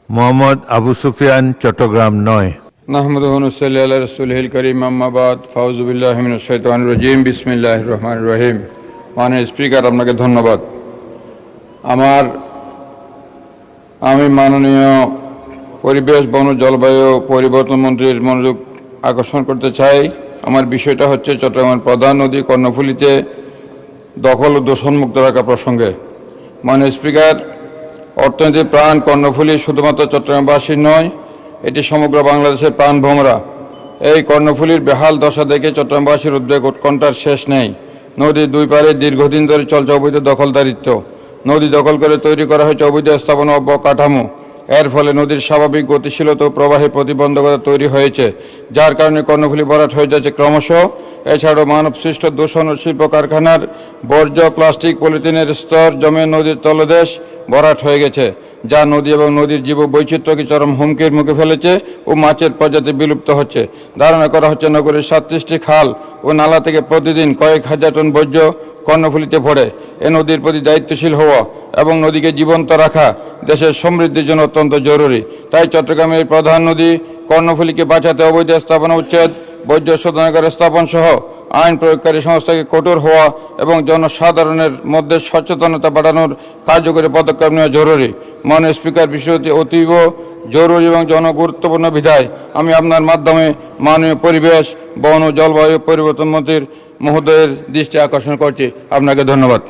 মোহাম্মদ আবু সুফিয়ান, চট্টগ্রাম 9। নাহমাদুহু ওয়া নুসাল্লি আলা রাসূলিহিল কারীম, আম্মা বাদ, ফাউযু বিল্লাহি মিনাশ শাইতানির রাজীম, বিসমিল্লাহির রহমানির রহিম। মাননীয় স্পিকার, আপনাকে ধন্যবাদ। আমি মাননীয় পরিবেশ, বন ও জলবায়ু পরিবর্তন মন্ত্রীর মনোযোগ আকর্ষণ করতে চাই। আমার বিষয়টা হচ্ছে চট্টগ্রামের প্রধান নদী কর্ণফুলীতে দখল ও দূষণমুক্ত রাখা প্রসঙ্গে। মাননীয় স্পিকার, অর্থনীতির প্রাণ কর্ণফুলী শুধুমাত্র চট্টগ্রামবাসীর নয়, এটি সমগ্র বাংলাদেশের প্রাণভোমরা। এই কর্ণফুলীর বেহাল দশা দেখে চট্টগ্রামবাসীর উদ্বেগ উৎকণ্ঠার শেষ নেই। নদীর দুই পারে দীর্ঘদিন ধরে চলছে অবৈধ দখলদারিত্ব। নদী দখল করে তৈরি করা হয়েছে অবৈধ স্থাপনা ও অবকাঠামো। এর ফলে নদীর স্বাভাবিক গতিশীলতা ও প্রবাহে প্রতিবন্ধকতা তৈরি হয়েছে, যার কারণে কর্ণফুলী ভরাট হয়ে যাচ্ছে ক্রমশ। এছাড়াও মানবসৃষ্ট দূষণ ও শিল্প কারখানার বর্জ্য, প্লাস্টিক, পলিথিনের স্তর জমে নদীর তলদেশ ভরাট হয়ে গেছে, যা নদী এবং নদীর জীববৈচিত্র্যকে চরম হুমকির মুখে ফেলেছে ও মাছের প্রজাতি বিলুপ্ত হচ্ছে। ধারণা করা হচ্ছে নগরীর 37টি খাল ও নালা থেকে প্রতিদিন কয়েক হাজার টন বর্জ্য কর্ণফুলীতে পড়ে। এ নদীর প্রতি দায়িত্বশীল হওয়া এবং নদীকে জীবন্ত রাখা দেশের সমৃদ্ধির জন্য অত্যন্ত জরুরি। তাই চট্টগ্রামের প্রধান নদী কর্ণফুলীকে বাঁচাতে অবৈধ স্থাপনা উচ্ছেদ, বর্জ্য শোধনাগার স্থাপন সহ আইন প্রয়োগকারী সংস্থাকে কঠোর হওয়া এবং জনসাধারণের মধ্যে সচেতনতা বাড়ানোর কার্যকরী পদক্ষেপ নেওয়া জরুরি। মাননীয় স্পিকার, বিষয়টি অতীব জরুরি এবং জনগুরুত্বপূর্ণ বিধায় আমি আপনার মাধ্যমে মাননীয় পরিবেশ, বন ও জলবায়ু পরিবর্তন মন্ত্রীর মহোদয়ের দৃষ্টি আকর্ষণ করছি। আপনাকে ধন্যবাদ।